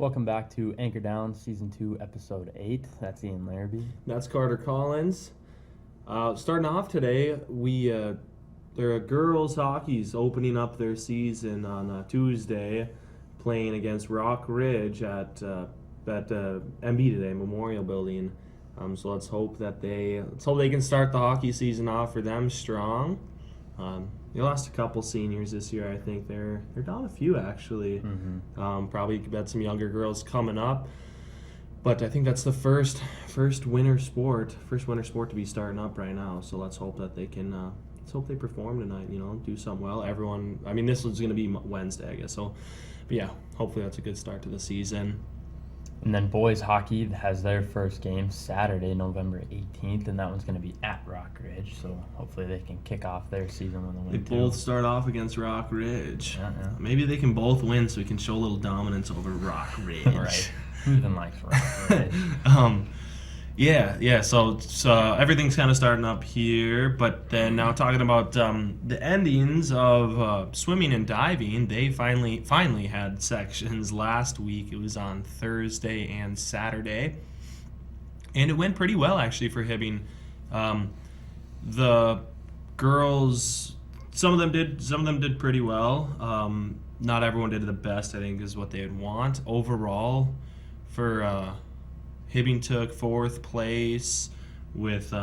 Welcome back to Anchor Down, Season 2, Episode 8. That's Ian Larrabee. That's Carter Collins. Starting off today, there are girls hockey's opening up their season on Tuesday, playing against Rock Ridge at MB today, Memorial Building. So let's hope they can start the hockey season off for them strong. They lost a couple seniors this year. I think they're down a few actually. Mm-hmm. Probably got some younger girls coming up, but I think that's the first winter sport to be starting up right now. So let's hope that they can. Let's hope they perform tonight. Do something well. Everyone. I mean, this was going to be Wednesday, I guess. So, but yeah, hopefully that's a good start to the season. And then boys hockey has their first game Saturday, November 18th, and that one's going to be at Rock Ridge. So hopefully they can kick off their season with a win. They both start off against Rock Ridge. Yeah. Maybe they can both win so we can show a little dominance over Rock Ridge. Right. Who even likes Rock Ridge? Yeah. So everything's kind of starting up here, but then now talking about the endings of swimming and diving, they finally had sections last week. It was on Thursday and Saturday, and it went pretty well actually for Hibbing. The girls, some of them did pretty well. Not everyone did the best, I think, is what they'd want overall. For Hibbing took fourth place with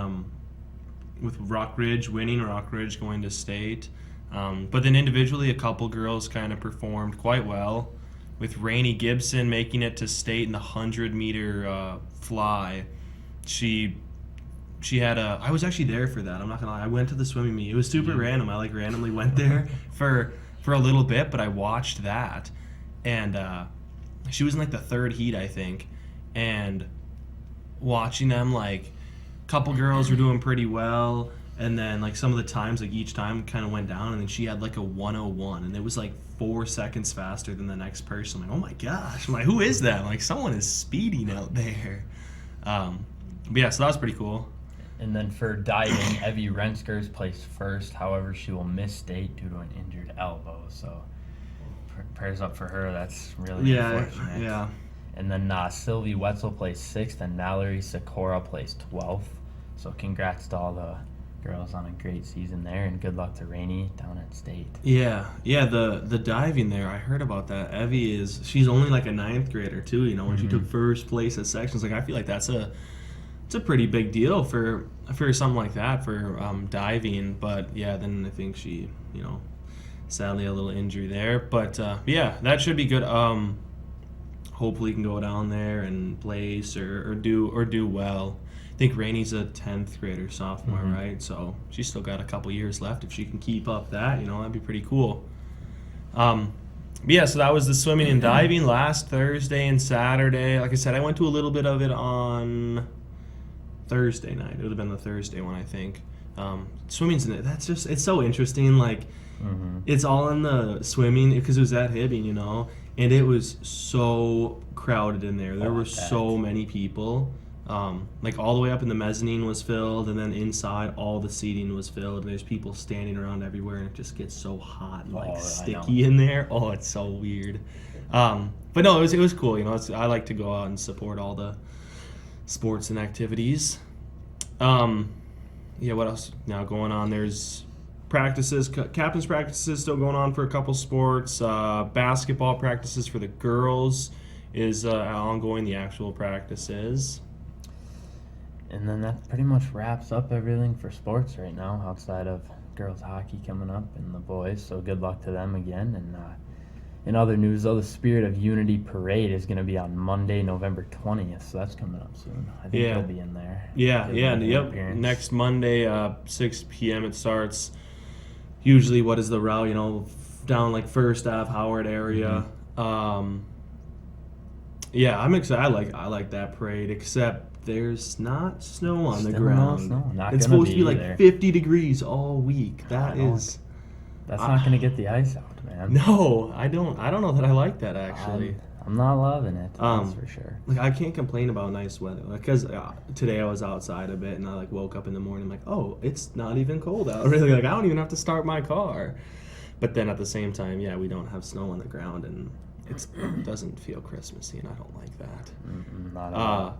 Rock Ridge winning, Rock Ridge going to state. But then individually, a couple girls kind of performed quite well, with Rainey Gibson making it to state in the 100-meter fly. She had I was actually there for that. I'm not gonna lie. I went to the swimming meet. It was super random. I randomly went there for a little bit, but I watched that, and she was in the third heat, I think, and watching them, a couple girls were doing pretty well, and then some of the times, each time kind of went down, and then she had a 101, and it was 4 seconds faster than the next person. I'm oh my gosh, I'm who is that? Someone is speeding out there. But yeah, so that was pretty cool. And then for diving, Evie Renskers placed first. However, she will miss state due to an injured elbow. So prayers up for her. That's really unfortunate. Yeah. And then Sylvie Wetzel placed 6th and Mallory Sikora placed 12th. So congrats to all the girls on a great season there, and good luck to Rainey down at state. Yeah. The diving there, I heard about that. Evie she's only a 9th grader too, when she took first place at sections. I feel like it's a pretty big deal for something like that for diving. But yeah, then I think she, sadly a little injury there. But yeah, that should be good. Hopefully can go down there and place or do well. I think Rainey's a 10th grader, sophomore, right? So she's still got a couple years left. If she can keep up that, that'd be pretty cool. But yeah, so that was the swimming and diving last Thursday and Saturday. Like I said, I went to a little bit of it on Thursday night. It would have been the Thursday one, I think. Swimming's in it. It's so interesting. It's all in the swimming because it was at Hibbing, and it was so crowded in there. There were so many people. All the way up in the mezzanine was filled, and then inside all the seating was filled. And there's people standing around everywhere, and it just gets so hot and sticky in there. Oh, it's so weird. But no, it was cool. I like to go out and support all the sports and activities. Yeah, what else now going on? There's practices, captain's practices still going on for a couple sports. Basketball practices for the girls is ongoing, the actual practices. And then that pretty much wraps up everything for sports right now, outside of girls hockey coming up and the boys. So good luck to them again. And in other news, though, the Spirit of Unity Parade is going to be on Monday, November 20th. So that's coming up soon. I think he'll be in there. Yep. Next Monday, 6 p.m. it starts. Usually, what is the route? Down First Ave, Howard area. Yeah, I'm excited. I like that parade, except there's not snow on the ground. No snow. It's supposed to be 50 degrees all week. That's not going to get the ice out, man. No, I don't know that I like that actually. I'm not loving it. That's for sure. I can't complain about nice weather because today I was outside a bit and I woke up in the morning oh, it's not even cold out. Really, I don't even have to start my car. But then at the same time, yeah, we don't have snow on the ground, and it doesn't feel Christmassy, and I don't like that. Not at all.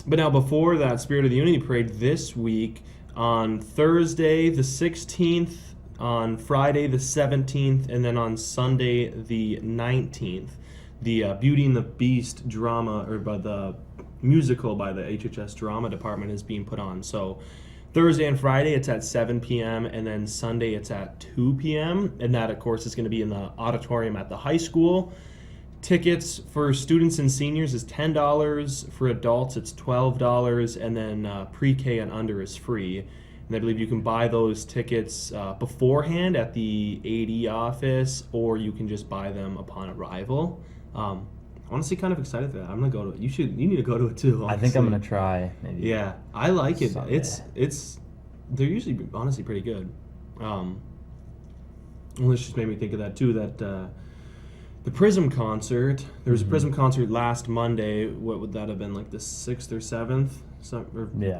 But now before that Spirit of the Unity Parade this week, on Thursday the 16th, on Friday the 17th, and then on Sunday the 19th, the Beauty and the Beast drama, or by the musical by the HHS drama department, is being put on. So Thursday and Friday it's at 7 p.m. and then Sunday it's at 2 p.m. And that, of course, is going to be in the auditorium at the high school. Tickets for students and seniors is $10. For adults, it's $12, and then pre-K and under is free. And I believe you can buy those tickets beforehand at the AD office, or you can just buy them upon arrival. Honestly, kind of excited for that. I'm gonna go to it. You need to go to it too. Honestly. I think I'm gonna try. Maybe. Yeah, I like it. Someday. They're usually honestly pretty good. Well, this just made me think of that too. That the Prism concert. There was a Prism concert last Monday. What would that have been, like the 6th or 7th?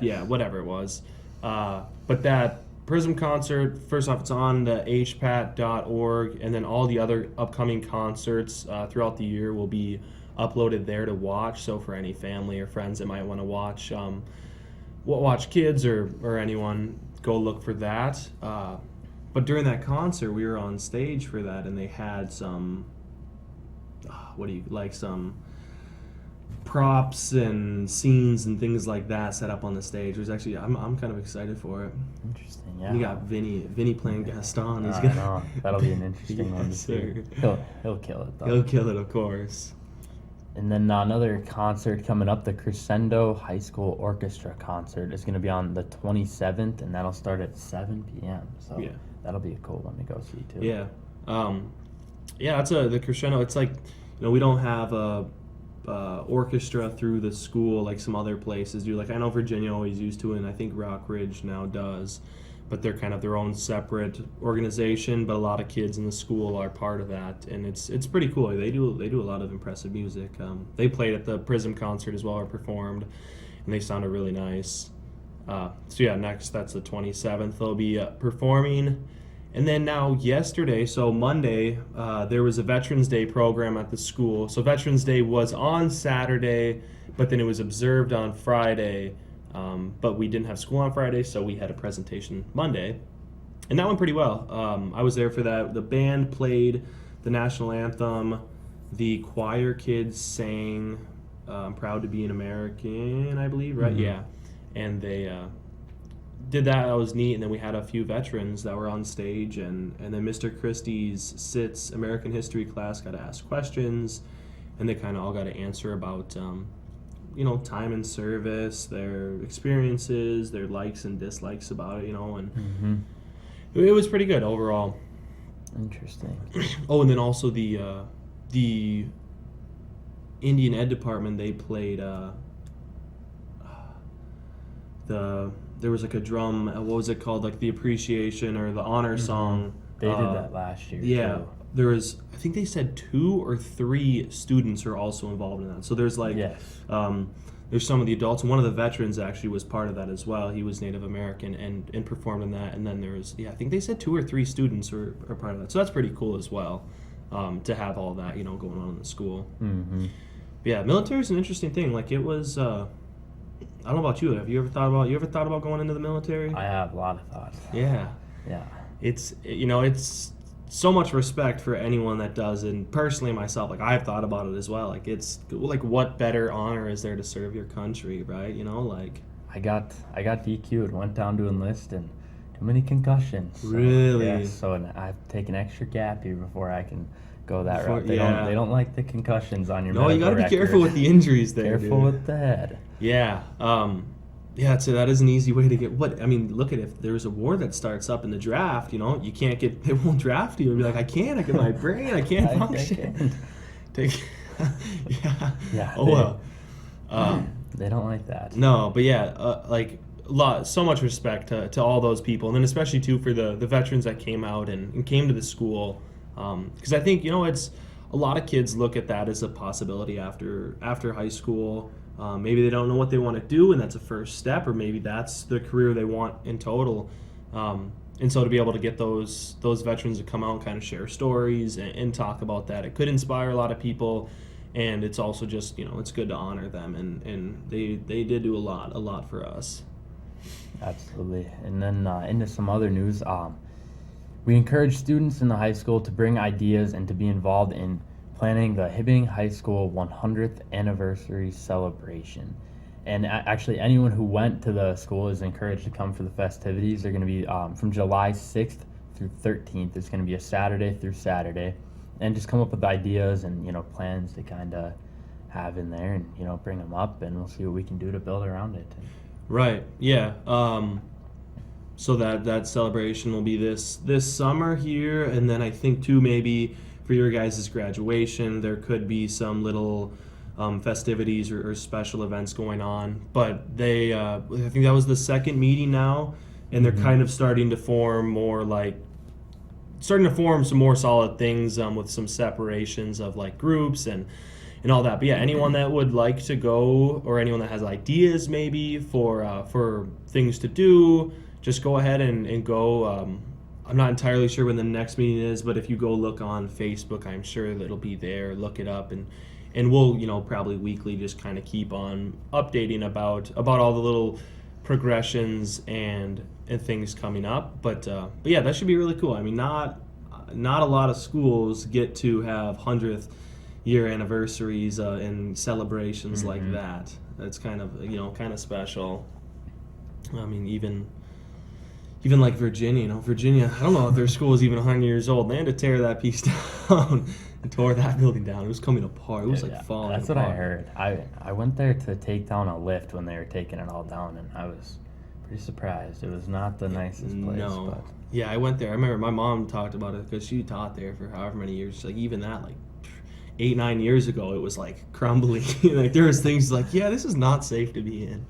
Yeah, whatever it was. But that Prism concert, first off, it's on the hpat.org, and then all the other upcoming concerts throughout the year will be uploaded there to watch. So for any family or friends that might want to watch kids or anyone, go look for that. But during that concert, we were on stage for that, and they had some some props and scenes and things like that set up on the stage. It was actually, I'm kind of excited for it. Interesting, yeah. You got Vinny playing Gaston. I know. That'll be an interesting one to see. He'll kill it though. He'll kill it, of course. And then another concert coming up, the Crescendo High School Orchestra concert is going to be on the 27th, and that'll start at 7 p.m. So Yeah. that'll be a cool one to go see too. Yeah. It's the Crescendo. It's like, we don't have a orchestra through the school like some other places do. Like, I know Virginia always used to, and I think Rockridge now does, but they're kind of their own separate organization. But a lot of kids in the school are part of that, and it's pretty cool. They do a lot of impressive music. They played at the Prism concert as well, or performed, and they sounded really nice. Next, that's the 27th. They'll be performing. And then now yesterday, so Monday, there was a Veterans Day program at the school. So Veterans Day was on Saturday, but then it was observed on Friday. But we didn't have school on Friday, so we had a presentation Monday. And that went pretty well. I was there for that. The band played the national anthem. The choir kids sang I'm Proud to Be an American, I believe, right? Mm-hmm. Yeah. And they did that. That was neat. And then we had a few veterans that were on stage, and then Mr. Christie's SIT's American history class got to ask questions, and they kind of all got to answer about time in service, their experiences, their likes and dislikes about it, and it was pretty good overall. Interesting. Oh, and then also the Indian Ed department, they played there was like a drum, what was it called, like the appreciation or the honor song. They did that last year. Yeah, too. there was, I think they said 2 or 3 students are also involved in that. So there's like, Yes. there's some of the adults, and one of the veterans actually was part of that as well. He was Native American and performed in that. And then there was, I think they said 2 or 3 students are part of that. So that's pretty cool as well, to have all that, going on in the school. Mm-hmm. But yeah, military is an interesting thing. Like, it was, I don't know about you. Have you ever thought about going into the military? I have a lot of thoughts. Yeah. Yeah. It's so much respect for anyone that does, and personally myself, like, I've thought about it as well. Like, it's like, what better honor is there to serve your country, right? Like, I got DQ'd, went down to enlist, and too many concussions. So, really? Yeah, so I've taken extra gap year before I can go that route. They don't like the concussions on your No, you medical got to be record. careful with the injuries there. Careful dude. with the head. Yeah. So that is an easy way to get look at, if there's a war that starts up in the draft, you can't they won't draft you and be like, I can't my brain, I can't function. Yeah. Yeah. Oh well. They don't like that. No, but yeah, so much respect to all those people, and then especially too for the veterans that came out and came to the school, because I think it's a lot of kids look at that as a possibility after high school. Maybe they don't know what they want to do, and that's a first step, or maybe that's the career they want in total. And so to be able to get those veterans to come out and kind of share stories and talk about that, it could inspire a lot of people, and it's also just, it's good to honor them, and they did do a lot for us. Absolutely. And then into some other news, we encourage students in the high school to bring ideas and to be involved in planning the Hibbing High School 100th anniversary celebration. And actually, anyone who went to the school is encouraged to come for the festivities. They're going to be from July 6th through 13th. It's going to be a Saturday through Saturday. And just come up with ideas and, plans to kind of have in there and, bring them up. And we'll see what we can do to build around it. Right, yeah. So that celebration will be this summer here. And then I think, too, maybe for your guys' graduation, there could be some little festivities or special events going on, but I think that was the second meeting now, and they're kind of starting to form some more solid things with some separations of like groups and all that. But yeah, anyone that would like to go, or anyone that has ideas maybe for things to do, just go ahead and go. I'm not entirely sure when the next meeting is, but if you go look on Facebook, I'm sure that it'll be there. Look it up, and we'll, probably weekly just kind of keep on updating about all the little progressions and things coming up. But yeah, that should be really cool. I mean, not a lot of schools get to have 100th year anniversaries and celebrations like that. That's kind of special. I mean, even like Virginia, I don't know if their school is even 100 years old. They had to tear that piece down and tore that building down. It was coming apart. It was falling That's apart. what I heard. I went there to take down a lift when they were taking it all down, and I was pretty surprised. It was not the nicest place. No. But Yeah, I went there. I remember my mom talked about it because she taught there for however many years. Like even that, 8-9 years ago, it was like crumbling. Like there was things like, yeah, this is not safe to be in.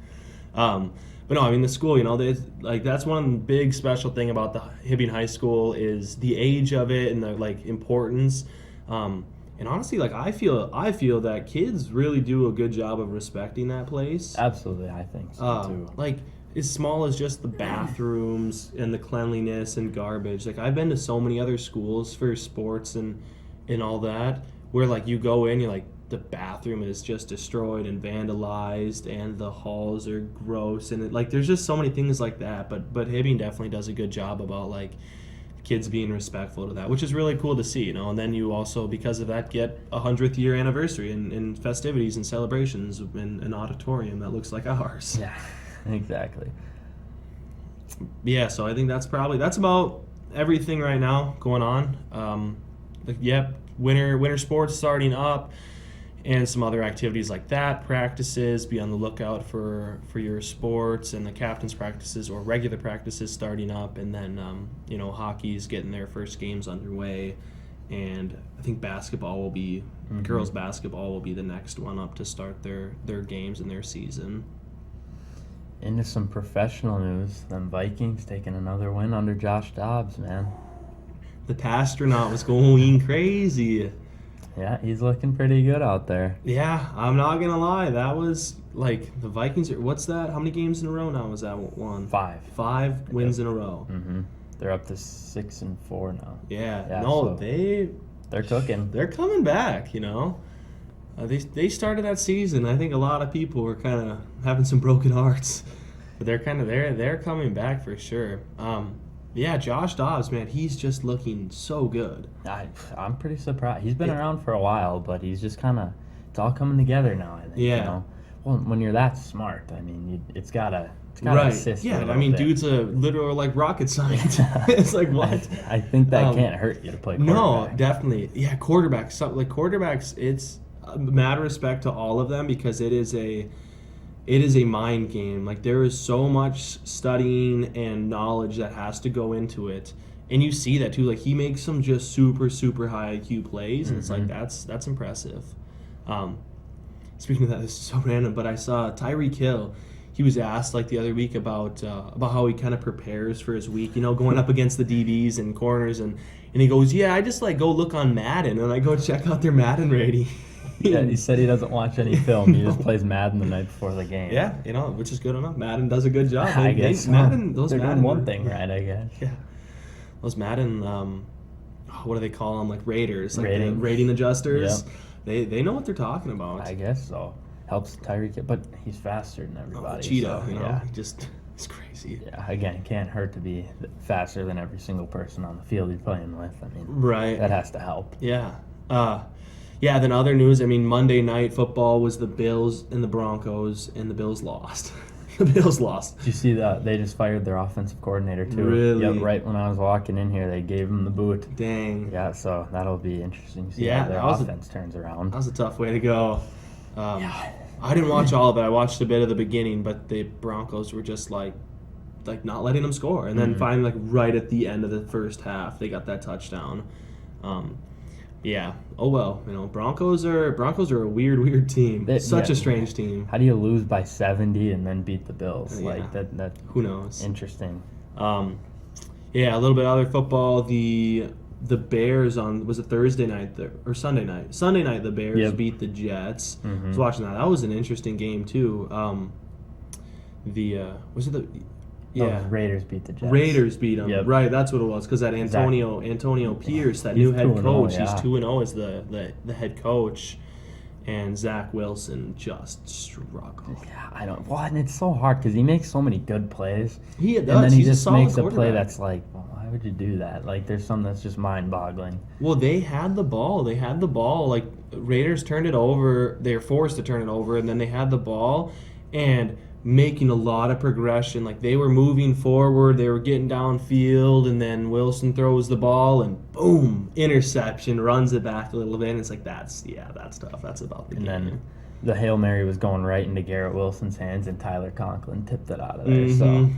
But no, I mean the school, that's one big special thing about the Hibbing High School is the age of it and the importance. And honestly, I feel that kids really do a good job of respecting that place. absolutely, I think so too. As small as just the bathrooms and the cleanliness and garbage. I've been to so many other schools for sports and all that where you go in, you're the bathroom is just destroyed and vandalized and the halls are gross and there's just so many things like that. But Hibbing definitely does a good job about kids being respectful to that, which is really cool to see, And then you also, because of that, get a 100th year anniversary and festivities and celebrations in an auditorium that looks like ours. Yeah, exactly. Yeah, so I think that's about everything right now going on. Winter sports starting up and some other activities like that, practices, be on the lookout for your sports and the captain's practices or regular practices starting up, and then hockey's getting their first games underway, and I think basketball will be girls basketball will be the next one up to start their games and their season. Into some professional news, them Vikings taking another win under Josh Dobbs, man. The Pastronaut was going crazy. Yeah, he's looking pretty good out there. Yeah, I'm not gonna lie. That was the Vikings. What's that? How many games in a row now was that one? 5. 5 wins in a row. They're up to 6-4 now. Yeah. So they're cooking. They're coming back. They started that season. I think a lot of people were kind of having some broken hearts, but they're coming back for sure. Yeah, Josh Dobbs, man, he's just looking so good. I'm pretty surprised. He's been around for a while, but he's just it's all coming together now, I think. Yeah. Well, when you're that smart, I mean, it's gotta right. assist. Yeah, I mean, dude's a literal rocket science. It's what? I think that can't hurt you to play quarterback. No, definitely. Yeah, quarterbacks. Quarterbacks, it's a matter of respect to all of them because it is a mind game. There is so much studying and knowledge that has to go into it, and you see that too. He makes some just super super high IQ plays, and it's that's impressive. Speaking of that, this is so random, but I saw Tyreek Hill. He was asked the other week about how he kind of prepares for his week, going up against the DBs and corners, and he goes, yeah, I just go look on Madden and I go check out their Madden rating. Yeah, he said he doesn't watch any film. He just plays Madden the night before the game. Yeah, which is good enough. Madden does a good job. I guess Madden, those they're Madden doing one thing right, I guess. Yeah. those Madden, what do they call them? Like raters, like the Ratings. rating adjusters. Yep. They know what they're talking about. I guess so. Helps Tyreek, but he's faster than everybody. Cheetah, so, you know, Yeah. it's crazy. Yeah, again, can't hurt to be faster than every single person on the field you're playing with. I mean, Right. that has to help. Yeah. Yeah, then other news, I mean, Monday Night Football was the Bills and the Broncos, and the Bills lost. The Bills lost. Did you see that? They just fired their offensive coordinator, too. Really? Yep, right when I was walking in here, they gave him the boot. Dang. Yeah, so that'll be interesting to see Yeah, how their that was offense turns around. That was a tough way to go. I didn't watch all of it. I watched a bit of the beginning, but the Broncos were just like not letting them score. And then finally, like right at the end of the first half, they got that touchdown. Yeah. Oh well. You know, Broncos are a weird team. Such a strange team. How do you lose by 70 and then beat the Bills? Yeah. Like that. Who knows? Interesting. Yeah, a little bit of other football. The Bears was it Thursday night or Sunday night? Sunday night the Bears beat the Jets. I was watching that. That was an interesting game too. Was it the Raiders beat the Jets. Raiders beat them. Yep. Right, that's what it was. Because that Antonio Pierce, that new head 2-0, coach, yeah. he's 2-0 as the head coach, and Zach Wilson just struggled. Yeah, I don't. Well, and it's so hard because he makes so many good plays. He does. And then he He's just a solid makes a play quarterback. that's like, well, why would you do that? Like, there's something that's just mind-boggling. Well, they had the ball. Like, Raiders turned it over. They were forced to turn it over, and then they had the ball and making a lot of progression. Like, they were moving forward. They were getting downfield, and then Wilson throws the ball, and boom, interception, runs it back a little bit. And it's like, that's tough. That's about the And game. then the Hail Mary was going right into Garrett Wilson's hands, and Tyler Conklin tipped it out of there. So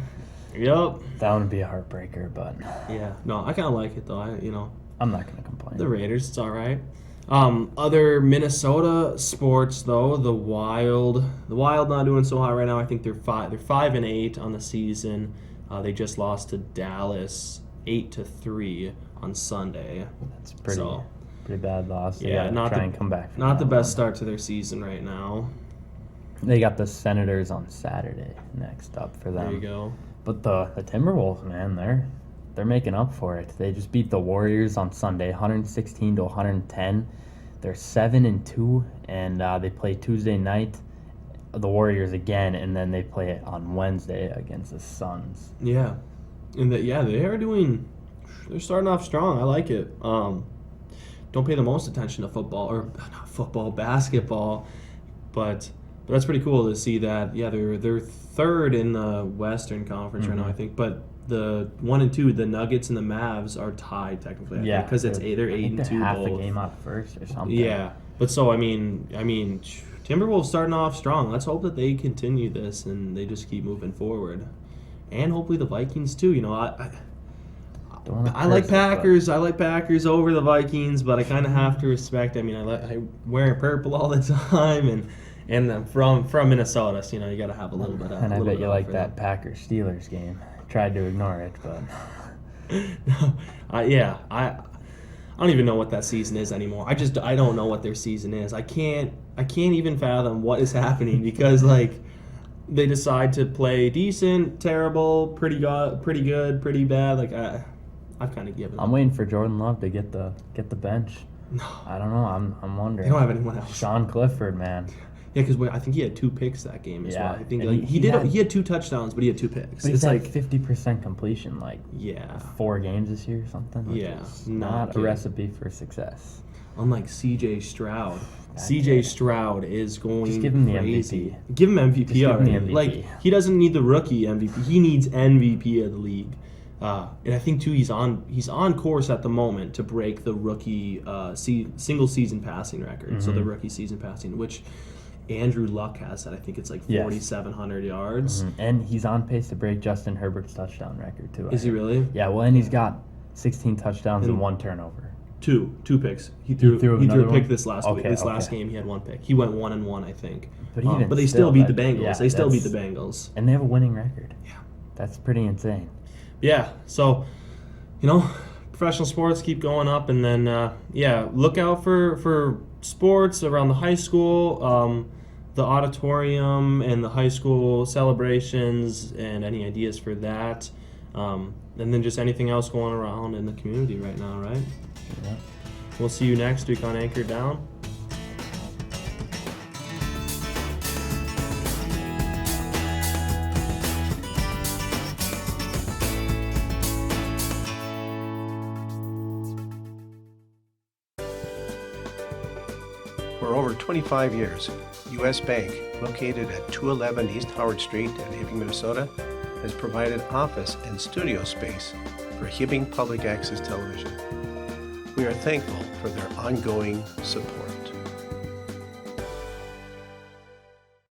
Yep. that would be a heartbreaker, but Yeah. No, I kind of like it, though. I'm not going to complain. The Raiders, it's all right. Other Minnesota sports though, the Wild not doing so hot right now. I think they're 5-8 on the season. They just lost to Dallas 8-3 on Sunday. That's pretty bad loss. They Yeah, gotta not try the- and come back. From Not the that best one. start to their season right now. They got the Senators on Saturday next up for them. There you go. But the Timberwolves, man, they're making up for it. They just beat the Warriors on Sunday, 116-110. They're 7-2, and they play Tuesday night, the Warriors again, and then they play it on Wednesday against the Suns. Yeah, and they're starting off strong. I like it. Don't pay the most attention to football, or not football, basketball, but that's pretty cool to see that. Yeah, they're third in the Western Conference right now, I think. But the 1 and 2, the Nuggets and the Mavs are tied technically. Yeah, because they're 8-2 half both. a game out first or something. Yeah, but so I mean, Timberwolves starting off strong. Let's hope that they continue this and they just keep moving forward, and hopefully the Vikings too. You know, I like Packers. I like Packers over the Vikings, but I kind of have to respect. I mean, I wear purple all the time, and I'm from Minnesota, so you got to have a little bit of. And I bet you like for that Packers-Steelers game. Tried to ignore it, but No, I don't even know what that season is anymore. I don't know what their season is. I can't even fathom what is happening because like they decide to play decent, terrible, pretty good, pretty bad. Like I've kind of given up. I'm waiting for Jordan Love to get the bench. No, I don't know. I'm wondering. they don't have anyone else. Sean Clifford, man. Yeah, because I think he had 2 picks that game as Yeah, well. I think and like, he he had 2 touchdowns, but he had 2 picks. But It's he's like 50% completion, like yeah, 4 games this year or something. Like, Yeah, it's not not a good. recipe for success. unlike C.J. Stroud. That C.J. kid. Stroud is going Just give him the crazy. MVP. Give him MVP Just give him already. the MVP. Like he doesn't need the rookie MVP. He needs MVP of the league. And I think too he's on course at the moment to break the rookie single season passing record. So the rookie season passing, which Andrew Luck has that. I think it's like Yes. 4,700 yards. And he's on pace to break Justin Herbert's touchdown record too. Is he really? Yeah. Well, and he's got 16 touchdowns and And- 1 turnover. Two picks. He threw another a pick one? this last week. Okay, This last okay. game he had 1 pick. He went 1-1, I think. But even they still, still beat that- the Bengals. yeah, They still beat the that's- Bengals. And they have a winning record. Yeah. That's pretty insane. Yeah, so, professional sports keep going up, and then, look out for sports around the high school, the auditorium, and the high school celebrations, and any ideas for that. And then just anything else going around in the community right now, right? Yeah. We'll see you next week on Anchor Down. For over 25 years, U.S. Bank, located at 211 East Howard Street in Hibbing, Minnesota, has provided office and studio space for Hibbing Public Access Television. We are thankful for their ongoing support.